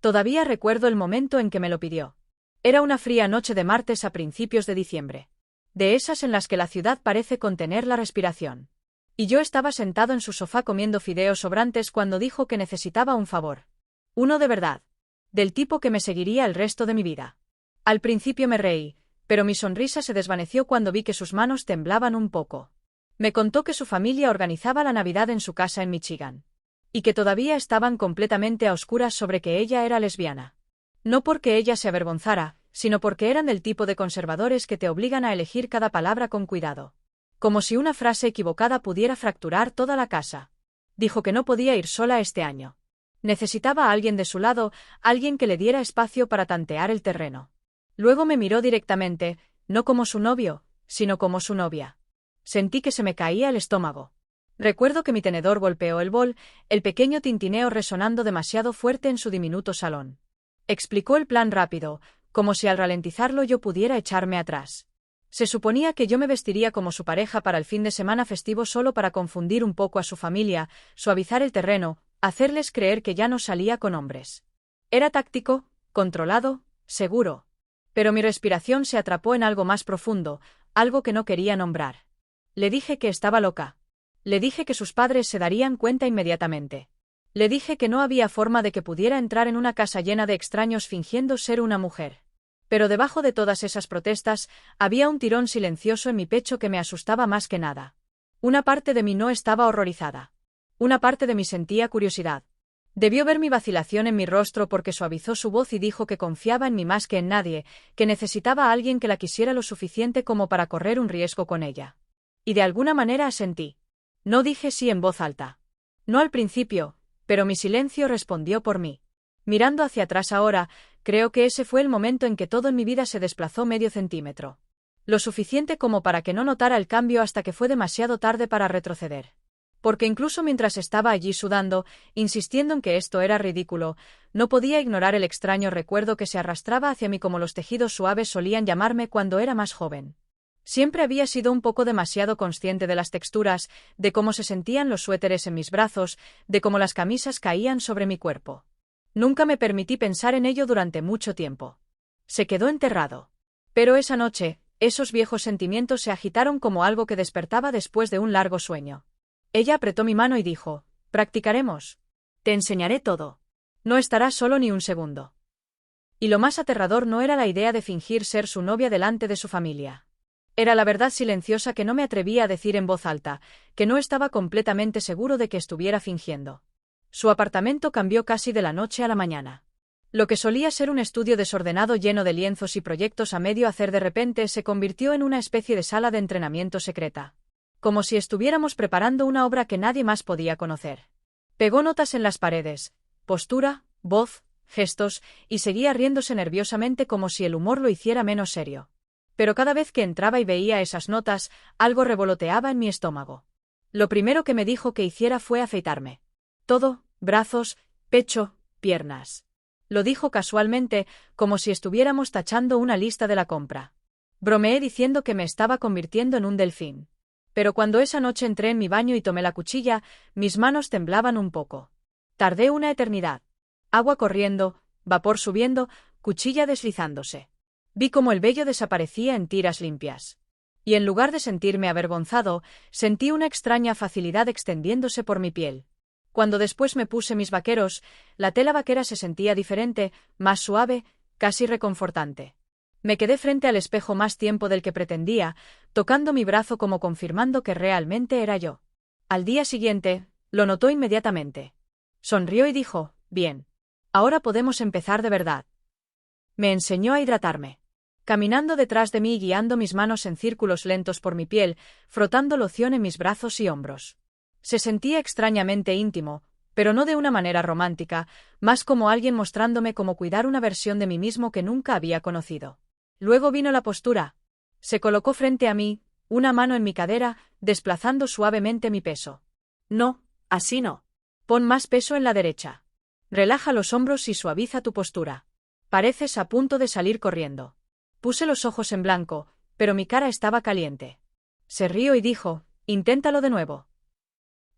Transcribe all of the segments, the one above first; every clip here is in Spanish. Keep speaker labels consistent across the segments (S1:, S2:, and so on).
S1: Todavía recuerdo el momento en que me lo pidió. Era una fría noche de martes a principios de diciembre. De esas en las que la ciudad parece contener la respiración. Y yo estaba sentado en su sofá comiendo fideos sobrantes cuando dijo que necesitaba un favor. Uno de verdad. Del tipo que me seguiría el resto de mi vida. Al principio me reí, pero mi sonrisa se desvaneció cuando vi que sus manos temblaban un poco. Me contó que su familia organizaba la Navidad en su casa en Michigan. Y que todavía estaban completamente a oscuras sobre que ella era lesbiana. No porque ella se avergonzara, sino porque eran del tipo de conservadores que te obligan a elegir cada palabra con cuidado. Como si una frase equivocada pudiera fracturar toda la casa. Dijo que no podía ir sola este año. Necesitaba a alguien de su lado, alguien que le diera espacio para tantear el terreno. Luego me miró directamente, no como su novio, sino como su novia. Sentí que se me caía el estómago. Recuerdo que mi tenedor golpeó el bol, el pequeño tintineo resonando demasiado fuerte en su diminuto salón. Explicó el plan rápido, como si al ralentizarlo yo pudiera echarme atrás. Se suponía que yo me vestiría como su pareja para el fin de semana festivo solo para confundir un poco a su familia, suavizar el terreno, hacerles creer que ya no salía con hombres. Era táctico, controlado, seguro. Pero mi respiración se atrapó en algo más profundo, algo que no quería nombrar. Le dije que estaba loca. Le dije que sus padres se darían cuenta inmediatamente. Le dije que no había forma de que pudiera entrar en una casa llena de extraños fingiendo ser una mujer. Pero debajo de todas esas protestas, había un tirón silencioso en mi pecho que me asustaba más que nada. Una parte de mí no estaba horrorizada. Una parte de mí sentía curiosidad. Debió ver mi vacilación en mi rostro porque suavizó su voz y dijo que confiaba en mí más que en nadie, que necesitaba a alguien que la quisiera lo suficiente como para correr un riesgo con ella. Y de alguna manera asentí. No dije sí en voz alta. No al principio, pero mi silencio respondió por mí. Mirando hacia atrás ahora, creo que ese fue el momento en que todo en mi vida se desplazó medio centímetro. Lo suficiente como para que no notara el cambio hasta que fue demasiado tarde para retroceder. Porque incluso mientras estaba allí sudando, insistiendo en que esto era ridículo, no podía ignorar el extraño recuerdo que se arrastraba hacia mí como los tejidos suaves solían llamarme cuando era más joven. Siempre había sido un poco demasiado consciente de las texturas, de cómo se sentían los suéteres en mis brazos, de cómo las camisas caían sobre mi cuerpo. Nunca me permití pensar en ello durante mucho tiempo. Se quedó enterrado. Pero esa noche, esos viejos sentimientos se agitaron como algo que despertaba después de un largo sueño. Ella apretó mi mano y dijo, «Practicaremos. Te enseñaré todo. No estarás solo ni un segundo». Y lo más aterrador no era la idea de fingir ser su novia delante de su familia. Era la verdad silenciosa que no me atrevía a decir en voz alta, que no estaba completamente seguro de que estuviera fingiendo. Su apartamento cambió casi de la noche a la mañana. Lo que solía ser un estudio desordenado lleno de lienzos y proyectos a medio hacer de repente se convirtió en una especie de sala de entrenamiento secreta. Como si estuviéramos preparando una obra que nadie más podía conocer. Pegó notas en las paredes, postura, voz, gestos, y seguía riéndose nerviosamente como si el humor lo hiciera menos serio. Pero cada vez que entraba y veía esas notas, algo revoloteaba en mi estómago. Lo primero que me dijo que hiciera fue afeitarme. Todo, brazos, pecho, piernas. Lo dijo casualmente, como si estuviéramos tachando una lista de la compra. Bromeé diciendo que me estaba convirtiendo en un delfín. Pero cuando esa noche entré en mi baño y tomé la cuchilla, mis manos temblaban un poco. Tardé una eternidad. Agua corriendo, vapor subiendo, cuchilla deslizándose. Vi cómo el vello desaparecía en tiras limpias. Y en lugar de sentirme avergonzado, sentí una extraña facilidad extendiéndose por mi piel. Cuando después me puse mis vaqueros, la tela vaquera se sentía diferente, más suave, casi reconfortante. Me quedé frente al espejo más tiempo del que pretendía, tocando mi brazo como confirmando que realmente era yo. Al día siguiente, lo notó inmediatamente. Sonrió y dijo, «Bien. Ahora podemos empezar de verdad». Me enseñó a hidratarme. Caminando detrás de mí y guiando mis manos en círculos lentos por mi piel, frotando loción en mis brazos y hombros. Se sentía extrañamente íntimo, pero no de una manera romántica, más como alguien mostrándome cómo cuidar una versión de mí mismo que nunca había conocido. Luego vino la postura. Se colocó frente a mí, una mano en mi cadera, desplazando suavemente mi peso. «No, así no. Pon más peso en la derecha. Relaja los hombros y suaviza tu postura. Pareces a punto de salir corriendo». Puse los ojos en blanco, pero mi cara estaba caliente. Se rió y dijo, «Inténtalo de nuevo».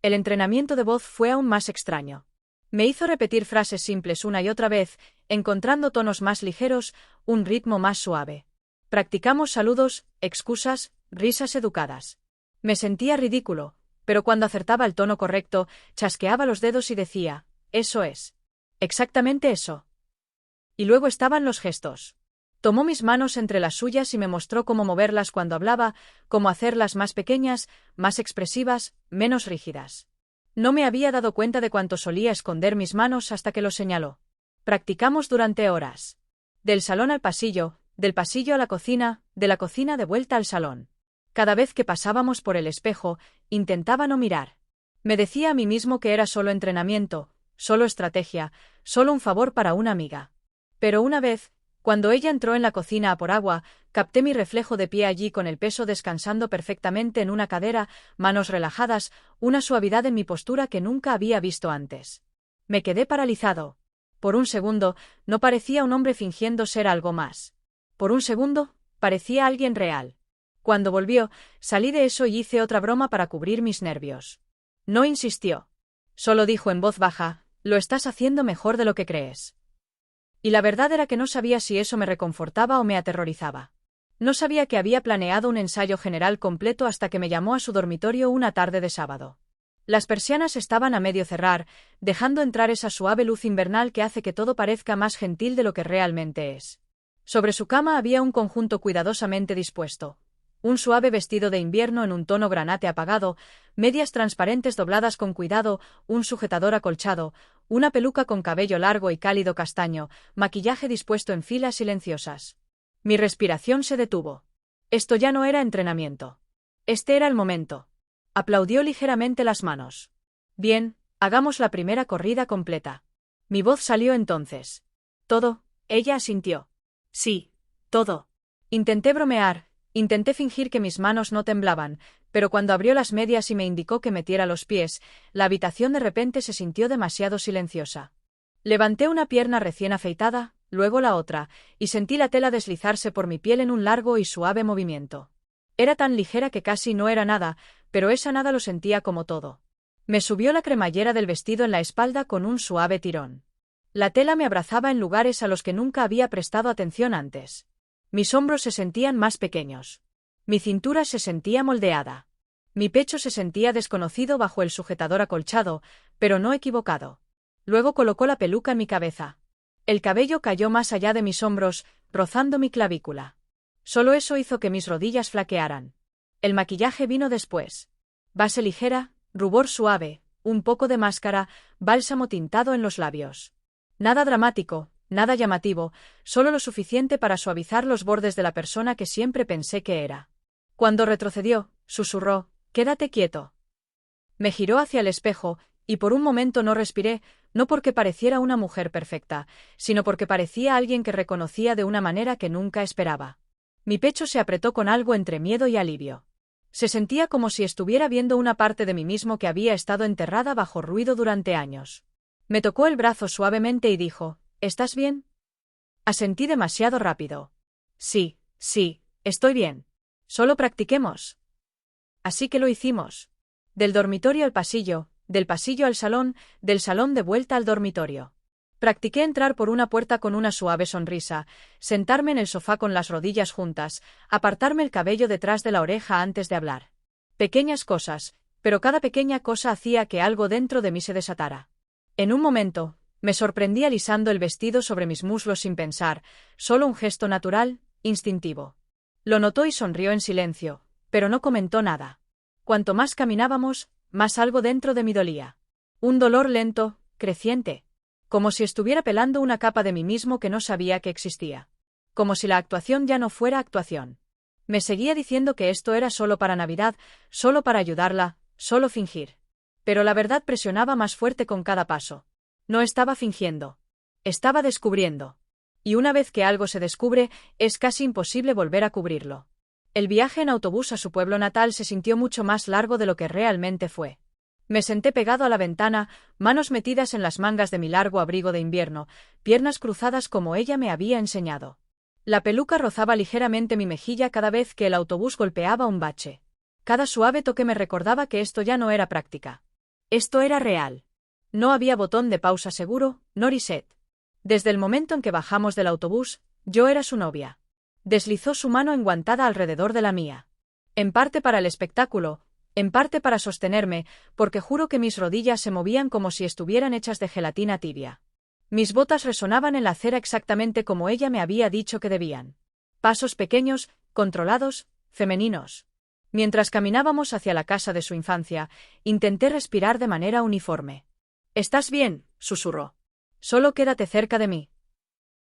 S1: El entrenamiento de voz fue aún más extraño. Me hizo repetir frases simples una y otra vez, encontrando tonos más ligeros, un ritmo más suave. Practicamos saludos, excusas, risas educadas. Me sentía ridículo, pero cuando acertaba el tono correcto, chasqueaba los dedos y decía, eso es. Exactamente eso. Y luego estaban los gestos. Tomó mis manos entre las suyas y me mostró cómo moverlas cuando hablaba, cómo hacerlas más pequeñas, más expresivas, menos rígidas. No me había dado cuenta de cuánto solía esconder mis manos hasta que lo señaló. Practicamos durante horas. Del salón al pasillo, del pasillo a la cocina, de la cocina de vuelta al salón. Cada vez que pasábamos por el espejo, intentaba no mirar. Me decía a mí mismo que era solo entrenamiento, solo estrategia, solo un favor para una amiga. Pero una vez, cuando ella entró en la cocina a por agua, capté mi reflejo de pie allí con el peso descansando perfectamente en una cadera, manos relajadas, una suavidad en mi postura que nunca había visto antes. Me quedé paralizado. Por un segundo, no parecía un hombre fingiendo ser algo más. Por un segundo, parecía alguien real. Cuando volvió, salí de eso y hice otra broma para cubrir mis nervios. No insistió. Solo dijo en voz baja, lo estás haciendo mejor de lo que crees. Y la verdad era que no sabía si eso me reconfortaba o me aterrorizaba. No sabía que había planeado un ensayo general completo hasta que me llamó a su dormitorio una tarde de sábado. Las persianas estaban a medio cerrar, dejando entrar esa suave luz invernal que hace que todo parezca más gentil de lo que realmente es. Sobre su cama había un conjunto cuidadosamente dispuesto. Un suave vestido de invierno en un tono granate apagado, medias transparentes dobladas con cuidado, un sujetador acolchado, una peluca con cabello largo y cálido castaño, maquillaje dispuesto en filas silenciosas. Mi respiración se detuvo. Esto ya no era entrenamiento. Este era el momento. Aplaudió ligeramente las manos. Bien, hagamos la primera corrida completa. Mi voz salió entonces. Todo, ella asintió. Sí, todo. Intenté bromear. Intenté fingir que mis manos no temblaban, pero cuando abrió las medias y me indicó que metiera los pies, la habitación de repente se sintió demasiado silenciosa. Levanté una pierna recién afeitada, luego la otra, y sentí la tela deslizarse por mi piel en un largo y suave movimiento. Era tan ligera que casi no era nada, pero esa nada lo sentía como todo. Me subió la cremallera del vestido en la espalda con un suave tirón. La tela me abrazaba en lugares a los que nunca había prestado atención antes. Mis hombros se sentían más pequeños. Mi cintura se sentía moldeada. Mi pecho se sentía desconocido bajo el sujetador acolchado, pero no equivocado. Luego colocó la peluca en mi cabeza. El cabello cayó más allá de mis hombros, rozando mi clavícula. Solo eso hizo que mis rodillas flaquearan. El maquillaje vino después. Base ligera, rubor suave, un poco de máscara, bálsamo tintado en los labios. Nada dramático. Nada llamativo, solo lo suficiente para suavizar los bordes de la persona que siempre pensé que era. Cuando retrocedió, susurró, «Quédate quieto». Me giró hacia el espejo, y por un momento no respiré, no porque pareciera una mujer perfecta, sino porque parecía alguien que reconocía de una manera que nunca esperaba. Mi pecho se apretó con algo entre miedo y alivio. Se sentía como si estuviera viendo una parte de mí mismo que había estado enterrada bajo ruido durante años. Me tocó el brazo suavemente y dijo, ¿estás bien? Asentí demasiado rápido. Sí, estoy bien. Solo practiquemos. Así que lo hicimos. Del dormitorio al pasillo, del pasillo al salón, del salón de vuelta al dormitorio. Practiqué entrar por una puerta con una suave sonrisa, sentarme en el sofá con las rodillas juntas, apartarme el cabello detrás de la oreja antes de hablar. Pequeñas cosas, pero cada pequeña cosa hacía que algo dentro de mí se desatara. En un momento, me sorprendí alisando el vestido sobre mis muslos sin pensar, solo un gesto natural, instintivo. Lo notó y sonrió en silencio, pero no comentó nada. Cuanto más caminábamos, más algo dentro de mí dolía. Un dolor lento, creciente. Como si estuviera pelando una capa de mí mismo que no sabía que existía. Como si la actuación ya no fuera actuación. Me seguía diciendo que esto era solo para Navidad, solo para ayudarla, solo fingir. Pero la verdad presionaba más fuerte con cada paso. No estaba fingiendo. Estaba descubriendo. Y una vez que algo se descubre, es casi imposible volver a cubrirlo. El viaje en autobús a su pueblo natal se sintió mucho más largo de lo que realmente fue. Me senté pegado a la ventana, manos metidas en las mangas de mi largo abrigo de invierno, piernas cruzadas como ella me había enseñado. La peluca rozaba ligeramente mi mejilla cada vez que el autobús golpeaba un bache. Cada suave toque me recordaba que esto ya no era práctica. Esto era real. No había botón de pausa seguro, no reset. Desde el momento en que bajamos del autobús, yo era su novia. Deslizó su mano enguantada alrededor de la mía. En parte para el espectáculo, en parte para sostenerme, porque juro que mis rodillas se movían como si estuvieran hechas de gelatina tibia. Mis botas resonaban en la acera exactamente como ella me había dicho que debían. Pasos pequeños, controlados, femeninos. Mientras caminábamos hacia la casa de su infancia, intenté respirar de manera uniforme. «¿Estás bien?», susurró. «Solo quédate cerca de mí».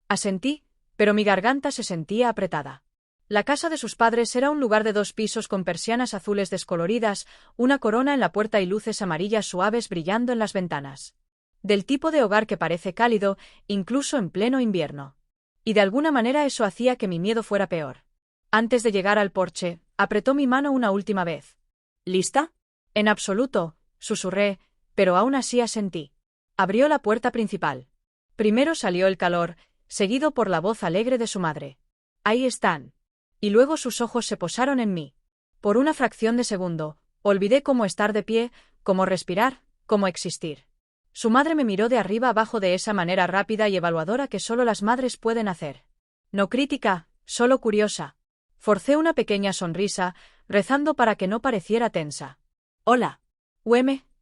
S1: Asentí, pero mi garganta se sentía apretada. La casa de sus padres era un lugar de 2 pisos con persianas azules descoloridas, una corona en la puerta y luces amarillas suaves brillando en las ventanas. Del tipo de hogar que parece cálido, incluso en pleno invierno. Y de alguna manera eso hacía que mi miedo fuera peor. Antes de llegar al porche, apretó mi mano una última vez. «¿Lista?» «En absoluto», susurré, pero aún así asentí. Abrió la puerta principal. Primero salió el calor, seguido por la voz alegre de su madre. «Ahí están». Y luego sus ojos se posaron en mí. Por una fracción de segundo, olvidé cómo estar de pie, cómo respirar, cómo existir. Su madre me miró de arriba abajo de esa manera rápida y evaluadora que solo las madres pueden hacer. No crítica, solo curiosa. Forcé una pequeña sonrisa, rezando para que no pareciera tensa. «Hola.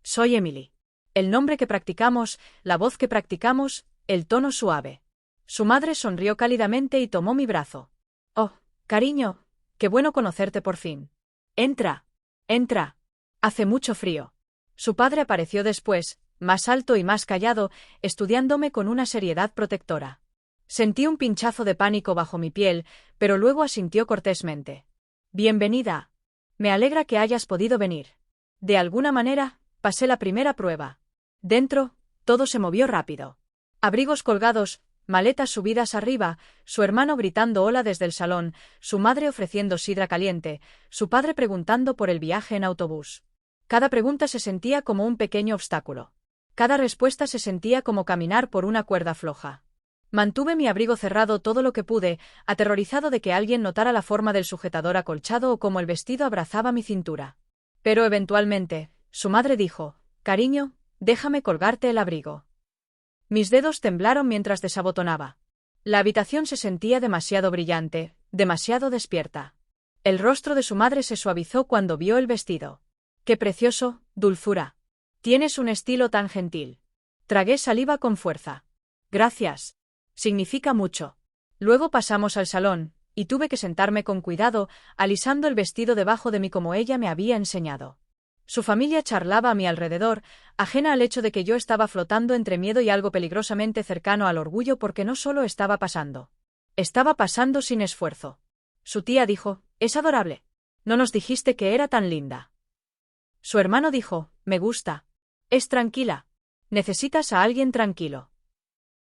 S1: Soy Emily». El nombre que practicamos, la voz que practicamos, el tono suave. Su madre sonrió cálidamente y tomó mi brazo. «Oh, cariño, qué bueno conocerte por fin. Entra. Entra. Hace mucho frío». Su padre apareció después, más alto y más callado, estudiándome con una seriedad protectora. Sentí un pinchazo de pánico bajo mi piel, pero luego asintió cortésmente. «Bienvenida. Me alegra que hayas podido venir». De alguna manera, pasé la primera prueba. Dentro, todo se movió rápido. Abrigos colgados, maletas subidas arriba, su hermano gritando hola desde el salón, su madre ofreciendo sidra caliente, su padre preguntando por el viaje en autobús. Cada pregunta se sentía como un pequeño obstáculo. Cada respuesta se sentía como caminar por una cuerda floja. Mantuve mi abrigo cerrado todo lo que pude, aterrorizado de que alguien notara la forma del sujetador acolchado o cómo el vestido abrazaba mi cintura. Pero eventualmente, su madre dijo: «Cariño, déjame colgarte el abrigo». Mis dedos temblaron mientras desabotonaba. La habitación se sentía demasiado brillante, demasiado despierta. El rostro de su madre se suavizó cuando vio el vestido. «Qué precioso, dulzura. Tienes un estilo tan gentil». Tragué saliva con fuerza. «Gracias. Significa mucho». Luego pasamos al salón, y tuve que sentarme con cuidado, alisando el vestido debajo de mí como ella me había enseñado. Su familia charlaba a mi alrededor, ajena al hecho de que yo estaba flotando entre miedo y algo peligrosamente cercano al orgullo porque no solo estaba pasando. Estaba pasando sin esfuerzo. Su tía dijo: «Es adorable. No nos dijiste que era tan linda». Su hermano dijo: «Me gusta. Es tranquila. Necesitas a alguien tranquilo».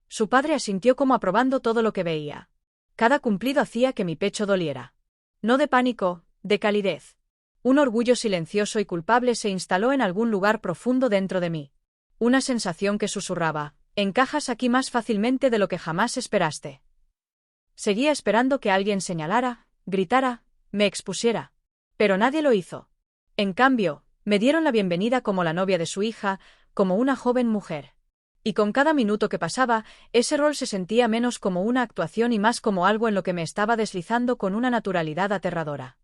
S1: Su padre asintió como aprobando todo lo que veía. Cada cumplido hacía que mi pecho doliera. No de pánico, de calidez. Un orgullo silencioso y culpable se instaló en algún lugar profundo dentro de mí. Una sensación que susurraba: «Encajas aquí más fácilmente de lo que jamás esperaste». Seguía esperando que alguien señalara, gritara, me expusiera. Pero nadie lo hizo. En cambio, me dieron la bienvenida como la novia de su hija, como una joven mujer. Y con cada minuto que pasaba, ese rol se sentía menos como una actuación y más como algo en lo que me estaba deslizando con una naturalidad aterradora.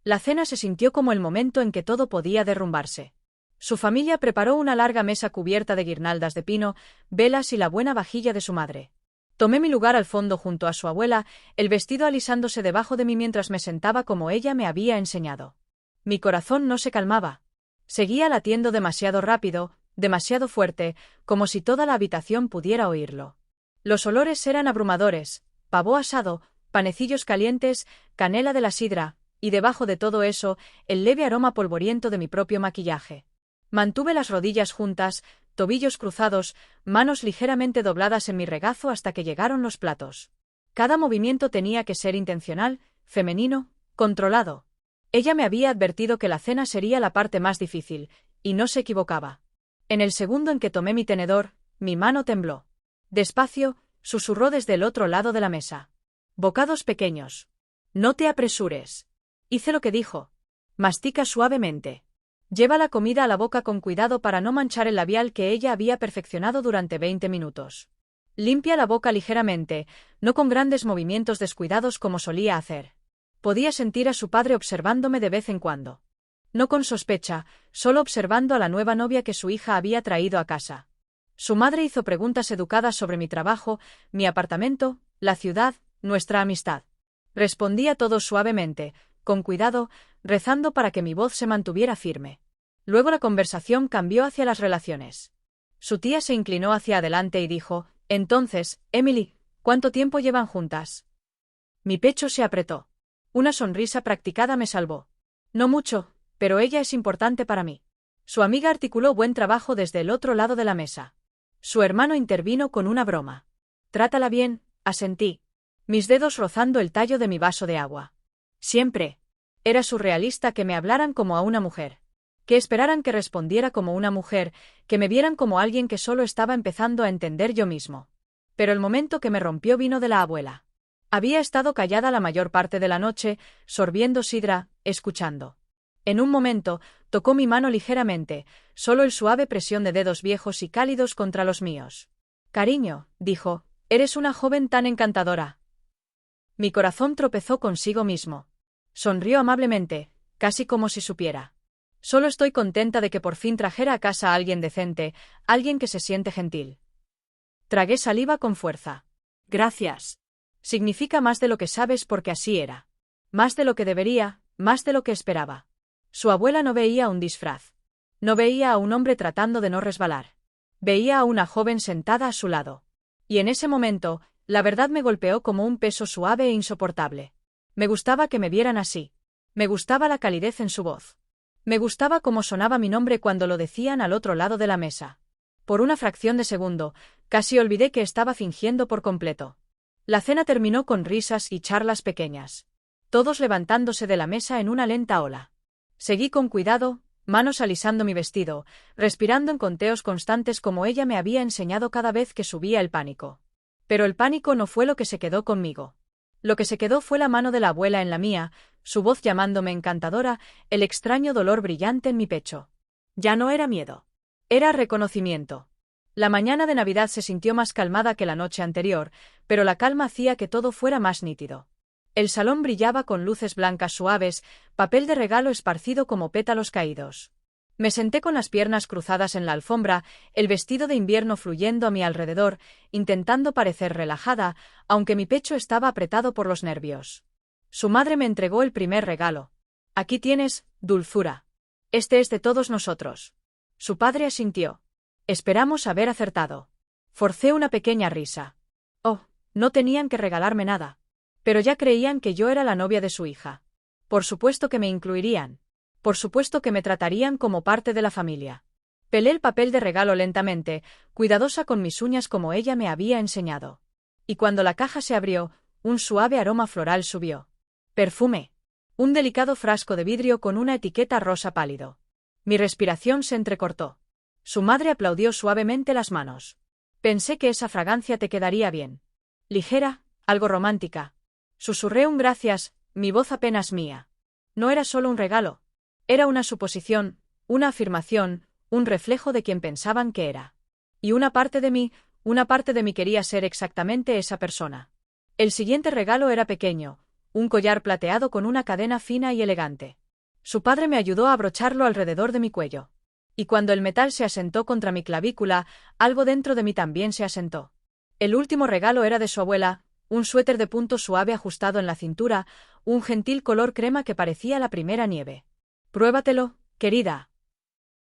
S1: La cena se sintió como el momento en que todo podía derrumbarse. Su familia preparó una larga mesa cubierta de guirnaldas de pino, velas y la buena vajilla de su madre. Tomé mi lugar al fondo junto a su abuela, el vestido alisándose debajo de mí mientras me sentaba como ella me había enseñado. Mi corazón no se calmaba. Seguía latiendo demasiado rápido, demasiado fuerte, como si toda la habitación pudiera oírlo. Los olores eran abrumadores: pavo asado, panecillos calientes, canela de la sidra, y debajo de todo eso, el leve aroma polvoriento de mi propio maquillaje. Mantuve las rodillas juntas, tobillos cruzados, manos ligeramente dobladas en mi regazo hasta que llegaron los platos. Cada movimiento tenía que ser intencional, femenino, controlado. Ella me había advertido que la cena sería la parte más difícil, y no se equivocaba. En el segundo en que tomé mi tenedor, mi mano tembló. Despacio, susurró desde el otro lado de la mesa: «Bocados pequeños. No te apresures». Hice lo que dijo. «Mastica suavemente». Lleva la comida a la boca con cuidado para no manchar el labial que ella había perfeccionado durante 20 minutos. Limpia la boca ligeramente, no con grandes movimientos descuidados como solía hacer. Podía sentir a su padre observándome de vez en cuando. No con sospecha, solo observando a la nueva novia que su hija había traído a casa. Su madre hizo preguntas educadas sobre mi trabajo, mi apartamento, la ciudad, nuestra amistad. Respondía todo suavemente, con cuidado, rezando para que mi voz se mantuviera firme. Luego la conversación cambió hacia las relaciones. Su tía se inclinó hacia adelante y dijo: «Entonces, Emily, ¿cuánto tiempo llevan juntas?» Mi pecho se apretó. Una sonrisa practicada me salvó. «No mucho, pero ella es importante para mí». Su amiga articuló: «Buen trabajo» desde el otro lado de la mesa. Su hermano intervino con una broma. «Trátala bien», asentí, mis dedos rozando el tallo de mi vaso de agua. Siempre. Era surrealista que me hablaran como a una mujer. Que esperaran que respondiera como una mujer, que me vieran como alguien que solo estaba empezando a entender yo mismo. Pero el momento que me rompió vino de la abuela. Había estado callada la mayor parte de la noche, sorbiendo sidra, escuchando. En un momento, tocó mi mano ligeramente, solo el suave presión de dedos viejos y cálidos contra los míos. «Cariño», dijo, «eres una joven tan encantadora». Mi corazón tropezó consigo mismo. Sonrió amablemente, casi como si supiera. «Solo estoy contenta de que por fin trajera a casa a alguien decente, alguien que se siente gentil». Tragué saliva con fuerza. «Gracias. Significa más de lo que sabes porque así era. Más de lo que debería, más de lo que esperaba». Su abuela no veía un disfraz. No veía a un hombre tratando de no resbalar. Veía a una joven sentada a su lado. Y en ese momento, la verdad me golpeó como un peso suave e insoportable. Me gustaba que me vieran así. Me gustaba la calidez en su voz. Me gustaba cómo sonaba mi nombre cuando lo decían al otro lado de la mesa. Por una fracción de segundo, casi olvidé que estaba fingiendo por completo. La cena terminó con risas y charlas pequeñas. Todos levantándose de la mesa en una lenta ola. Seguí con cuidado, manos alisando mi vestido, respirando en conteos constantes como ella me había enseñado cada vez que subía el pánico. Pero el pánico no fue lo que se quedó conmigo. Lo que se quedó fue la mano de la abuela en la mía, su voz llamándome encantadora, el extraño dolor brillante en mi pecho. Ya no era miedo. Era reconocimiento. La mañana de Navidad se sintió más calmada que la noche anterior, pero la calma hacía que todo fuera más nítido. El salón brillaba con luces blancas suaves, papel de regalo esparcido como pétalos caídos. Me senté con las piernas cruzadas en la alfombra, el vestido de invierno fluyendo a mi alrededor, intentando parecer relajada, aunque mi pecho estaba apretado por los nervios. Su madre me entregó el primer regalo. «Aquí tienes, dulzura. Este es de todos nosotros». Su padre asintió. Esperamos haber acertado. Forcé una pequeña risa. Oh, no tenían que regalarme nada. Pero ya creían que yo era la novia de su hija. Por supuesto que me incluirían. Por supuesto que me tratarían como parte de la familia. Pelé el papel de regalo lentamente, cuidadosa con mis uñas como ella me había enseñado. Y cuando la caja se abrió, un suave aroma floral subió. Perfume. Un delicado frasco de vidrio con una etiqueta rosa pálido. Mi respiración se entrecortó. Su madre aplaudió suavemente las manos. «Pensé que esa fragancia te quedaría bien. Ligera, algo romántica». Susurré un gracias, mi voz apenas mía. No era solo un regalo. Era una suposición, una afirmación, un reflejo de quien pensaban que era. Y una parte de mí quería ser exactamente esa persona. El siguiente regalo era pequeño, un collar plateado con una cadena fina y elegante. Su padre me ayudó a abrocharlo alrededor de mi cuello. Y cuando el metal se asentó contra mi clavícula, algo dentro de mí también se asentó. El último regalo era de su abuela, un suéter de punto suave ajustado en la cintura, un gentil color crema que parecía la primera nieve. «Pruébatelo, querida».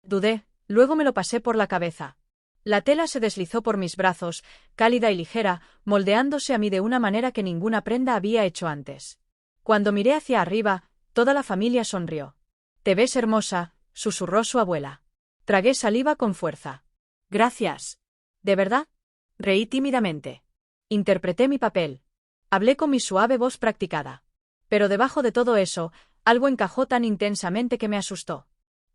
S1: Dudé, luego me lo pasé por la cabeza. La tela se deslizó por mis brazos, cálida y ligera, moldeándose a mí de una manera que ninguna prenda había hecho antes. Cuando miré hacia arriba, toda la familia sonrió. «Te ves hermosa», susurró su abuela. Tragué saliva con fuerza. «Gracias». «¿De verdad?» Reí tímidamente. Interpreté mi papel. Hablé con mi suave voz practicada. Pero debajo de todo eso, algo encajó tan intensamente que me asustó.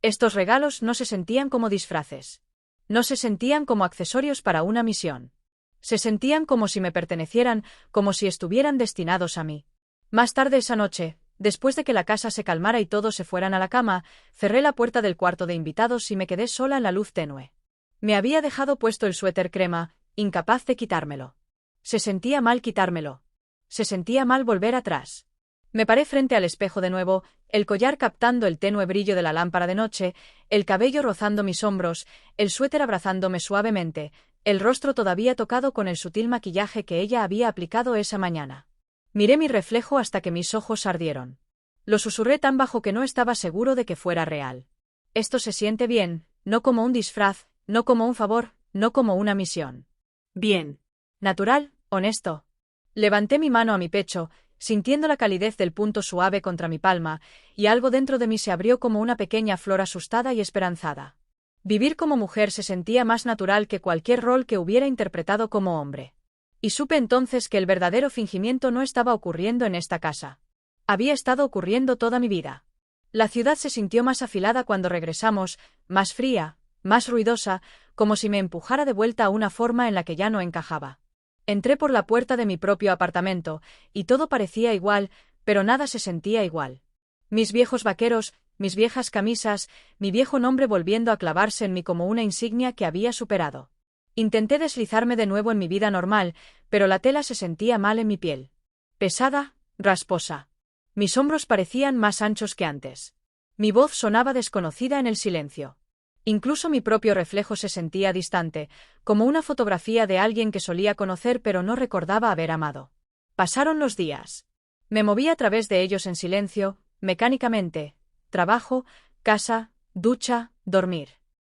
S1: Estos regalos no se sentían como disfraces. No se sentían como accesorios para una misión. Se sentían como si me pertenecieran, como si estuvieran destinados a mí. Más tarde esa noche, Después de que la casa se calmara y todos se fueran a la cama, cerré la puerta del cuarto de invitados y me quedé sola en la luz tenue. Me había dejado puesto el suéter crema, incapaz de quitármelo. Se sentía mal quitármelo. Se sentía mal volver atrás. Me paré frente al espejo de nuevo, el collar captando el tenue brillo de la lámpara de noche, el cabello rozando mis hombros, el suéter abrazándome suavemente, el rostro todavía tocado con el sutil maquillaje que ella había aplicado esa mañana. Miré mi reflejo hasta que mis ojos ardieron. Lo susurré tan bajo que no estaba seguro de que fuera real. Esto se siente bien, no como un disfraz, no como un favor, no como una misión. Bien. Natural, honesto. Levanté mi mano a mi pecho, sintiendo la calidez del punto suave contra mi palma, y algo dentro de mí se abrió como una pequeña flor asustada y esperanzada. Vivir como mujer se sentía más natural que cualquier rol que hubiera interpretado como hombre. Y supe entonces que el verdadero fingimiento no estaba ocurriendo en esta casa. Había estado ocurriendo toda mi vida. La ciudad se sintió más afilada cuando regresamos, más fría, más ruidosa, como si me empujara de vuelta a una forma en la que ya no encajaba. Entré por la puerta de mi propio apartamento, y todo parecía igual, pero nada se sentía igual. Mis viejos vaqueros, mis viejas camisas, mi viejo nombre volviendo a clavarse en mí como una insignia que había superado. Intenté deslizarme de nuevo en mi vida normal, pero la tela se sentía mal en mi piel. Pesada, rasposa. Mis hombros parecían más anchos que antes. Mi voz sonaba desconocida en el silencio. Incluso mi propio reflejo se sentía distante, como una fotografía de alguien que solía conocer pero no recordaba haber amado. Pasaron los días. Me moví a través de ellos en silencio, mecánicamente. Trabajo, casa, ducha, dormir.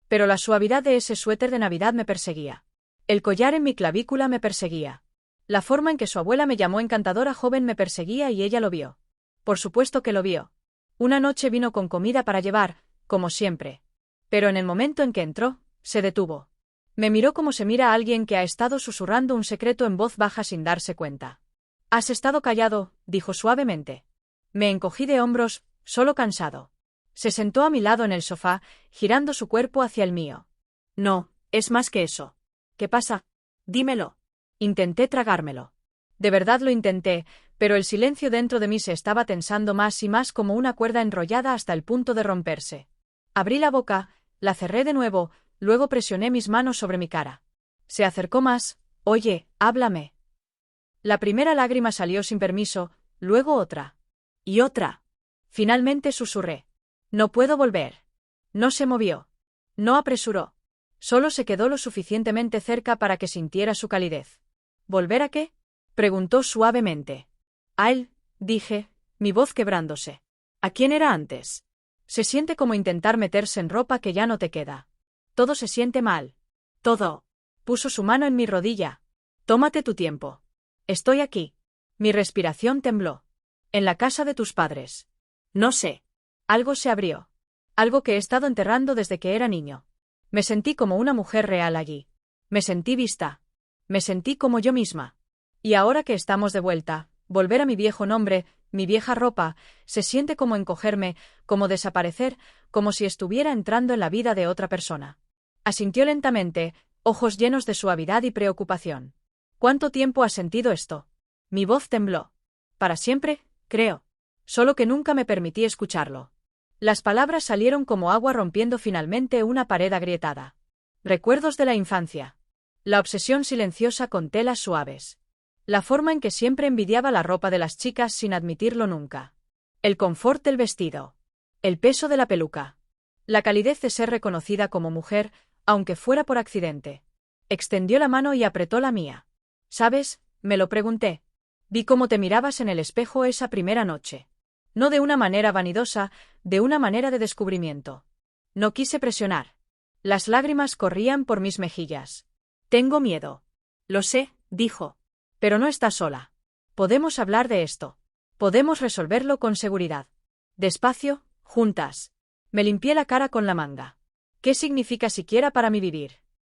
S1: Pero la suavidad de ese suéter de Navidad me perseguía. El collar en mi clavícula me perseguía. La forma en que su abuela me llamó encantadora joven me perseguía y ella lo vio. Por supuesto que lo vio. Una noche vino con comida para llevar, como siempre. Pero en el momento en que entró, se detuvo. Me miró como se mira a alguien que ha estado susurrando un secreto en voz baja sin darse cuenta. «Has estado callado», dijo suavemente. Me encogí de hombros, solo cansado. Se sentó a mi lado en el sofá, girando su cuerpo hacia el mío. «No, es más que eso». «¿Qué pasa? Dímelo». Intenté tragármelo. De verdad lo intenté, pero el silencio dentro de mí se estaba tensando más y más como una cuerda enrollada hasta el punto de romperse. Abrí la boca, la cerré de nuevo, luego presioné mis manos sobre mi cara. Se acercó más. «Oye, háblame». La primera lágrima salió sin permiso, luego otra. Y otra. Finalmente susurré. «No puedo volver». No se movió. No apresuró. Solo se quedó lo suficientemente cerca para que sintiera su calidez. «¿Volver a qué?», preguntó suavemente. «A él», dije, mi voz quebrándose. «¿A quién era antes?» Se siente como intentar meterse en ropa que ya no te queda. Todo se siente mal. Todo. Puso su mano en mi rodilla. «Tómate tu tiempo. Estoy aquí». Mi respiración tembló. «En la casa de tus padres». «No sé». Algo se abrió. Algo que he estado enterrando desde que era niño. Me sentí como una mujer real allí. Me sentí vista. Me sentí como yo misma. Y ahora que estamos de vuelta, volver a mi viejo nombre, mi vieja ropa, se siente como encogerme, como desaparecer, como si estuviera entrando en la vida de otra persona. Asintió lentamente, ojos llenos de suavidad y preocupación. «¿Cuánto tiempo has sentido esto?» Mi voz tembló. «Para siempre, creo. Solo que nunca me permití escucharlo». Las palabras salieron como agua rompiendo finalmente una pared agrietada. Recuerdos de la infancia. La obsesión silenciosa con telas suaves. La forma en que siempre envidiaba la ropa de las chicas sin admitirlo nunca. El confort del vestido. El peso de la peluca. La calidez de ser reconocida como mujer, aunque fuera por accidente. Extendió la mano y apretó la mía. «¿Sabes?», me lo pregunté. «Vi cómo te mirabas en el espejo esa primera noche. No de una manera vanidosa, de una manera de descubrimiento. No quise presionar. Las lágrimas corrían por mis mejillas. Tengo miedo». «Lo sé», dijo. «Pero no estás sola. Podemos hablar de esto. Podemos resolverlo con seguridad. Despacio, juntas». Me limpié la cara con la manga. «¿Qué significa siquiera para mí vivir?»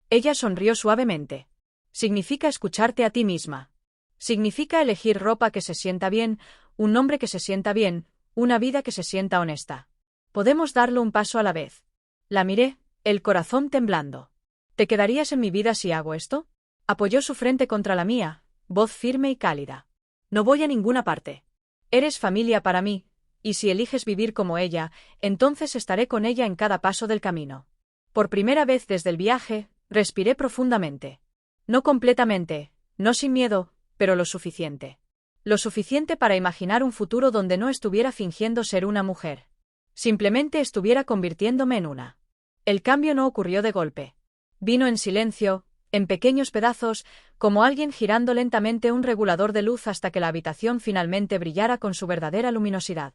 S1: Ella sonrió suavemente. «Significa escucharte a ti misma. Significa elegir ropa que se sienta bien, un nombre que se sienta bien, una vida que se sienta honesta. Podemos darlo un paso a la vez». La miré, el corazón temblando. «¿Te quedarías en mi vida si hago esto?» Apoyó su frente contra la mía, voz firme y cálida. «No voy a ninguna parte. Eres familia para mí, y si eliges vivir como ella, entonces estaré con ella en cada paso del camino. Por primera vez desde el viaje, respiré profundamente. No completamente, no sin miedo, pero lo suficiente. Lo suficiente para imaginar un futuro donde no estuviera fingiendo ser una mujer. Simplemente estuviera convirtiéndome en una. El cambio no ocurrió de golpe. Vino en silencio, en pequeños pedazos, como alguien girando lentamente un regulador de luz hasta que la habitación finalmente brillara con su verdadera luminosidad.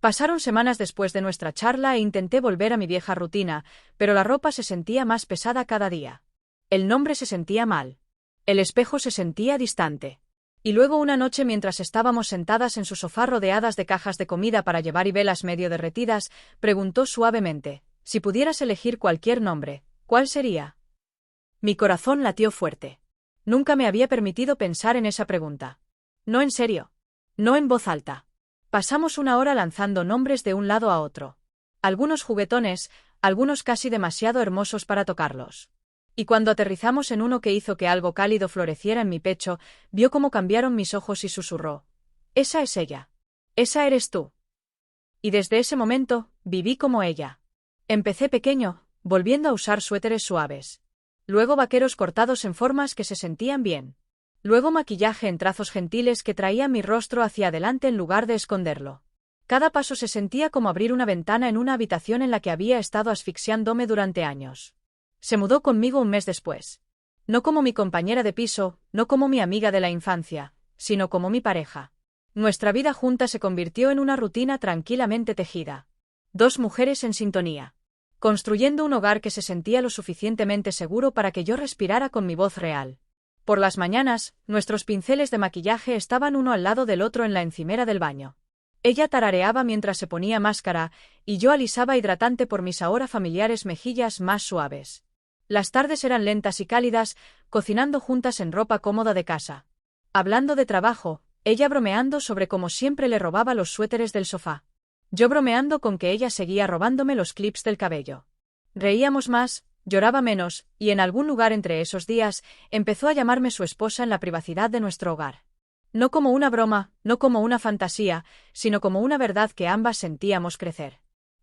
S1: Pasaron semanas después de nuestra charla e intenté volver a mi vieja rutina, pero la ropa se sentía más pesada cada día. El nombre se sentía mal. El espejo se sentía distante. Y luego una noche mientras estábamos sentadas en su sofá rodeadas de cajas de comida para llevar y velas medio derretidas, preguntó suavemente, si pudieras elegir cualquier nombre, ¿cuál sería? Mi corazón latió fuerte. Nunca me había permitido pensar en esa pregunta. No en serio. No en voz alta. Pasamos una hora lanzando nombres de un lado a otro. Algunos juguetones, algunos casi demasiado hermosos para tocarlos. Y cuando aterrizamos en uno que hizo que algo cálido floreciera en mi pecho, vio cómo cambiaron mis ojos y susurró. Esa es ella. Esa eres tú. Y desde ese momento, viví como ella. Empecé pequeño, volviendo a usar suéteres suaves. Luego vaqueros cortados en formas que se sentían bien. Luego maquillaje en trazos gentiles que traía mi rostro hacia adelante en lugar de esconderlo. Cada paso se sentía como abrir una ventana en una habitación en la que había estado asfixiándome durante años. Se mudó conmigo un mes después. No como mi compañera de piso, no como mi amiga de la infancia, sino como mi pareja. Nuestra vida junta se convirtió en una rutina tranquilamente tejida. Dos mujeres en sintonía. Construyendo un hogar que se sentía lo suficientemente seguro para que yo respirara con mi voz real. Por las mañanas, nuestros pinceles de maquillaje estaban uno al lado del otro en la encimera del baño. Ella tarareaba mientras se ponía máscara, y yo alisaba hidratante por mis ahora familiares mejillas más suaves. Las tardes eran lentas y cálidas, cocinando juntas en ropa cómoda de casa. Hablando de trabajo, ella bromeando sobre cómo siempre le robaba los suéteres del sofá. Yo bromeando con que ella seguía robándome los clips del cabello. Reíamos más, lloraba menos, y en algún lugar entre esos días, empezó a llamarme su esposa en la privacidad de nuestro hogar. No como una broma, no como una fantasía, sino como una verdad que ambas sentíamos crecer.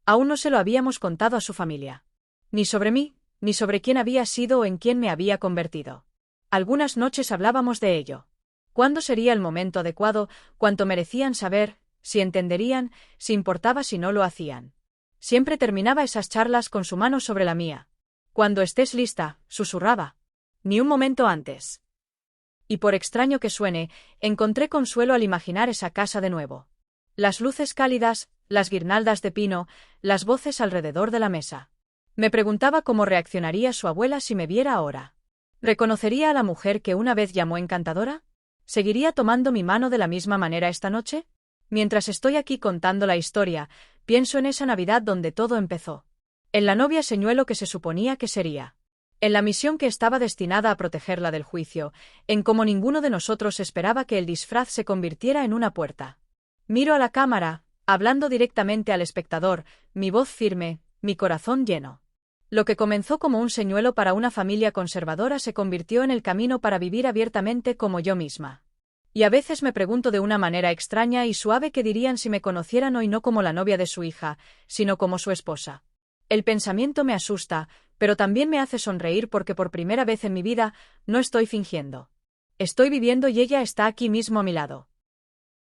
S1: Aún no se lo habíamos contado a su familia. Ni sobre mí, ni sobre quién había sido o en quién me había convertido. Algunas noches hablábamos de ello. ¿Cuándo sería el momento adecuado? ¿Cuánto merecían saber? ¿Si entenderían? ¿Si importaba si no lo hacían? Siempre terminaba esas charlas con su mano sobre la mía. Cuando estés lista, susurraba. Ni un momento antes. Y por extraño que suene, encontré consuelo al imaginar esa casa de nuevo. Las luces cálidas, las guirnaldas de pino, las voces alrededor de la mesa. Me preguntaba cómo reaccionaría su abuela si me viera ahora. ¿Reconocería a la mujer que una vez llamó encantadora? ¿Seguiría tomando mi mano de la misma manera esta noche? Mientras estoy aquí contando la historia, pienso en esa Navidad donde todo empezó. En la novia señuelo que se suponía que sería. En la misión que estaba destinada a protegerla del juicio, en cómo ninguno de nosotros esperaba que el disfraz se convirtiera en una puerta. Miro a la cámara, hablando directamente al espectador, mi voz firme, mi corazón lleno. Lo que comenzó como un señuelo para una familia conservadora se convirtió en el camino para vivir abiertamente como yo misma. Y a veces me pregunto de una manera extraña y suave qué dirían si me conocieran hoy no como la novia de su hija, sino como su esposa. El pensamiento me asusta, pero también me hace sonreír porque por primera vez en mi vida no estoy fingiendo. Estoy viviendo y ella está aquí mismo a mi lado.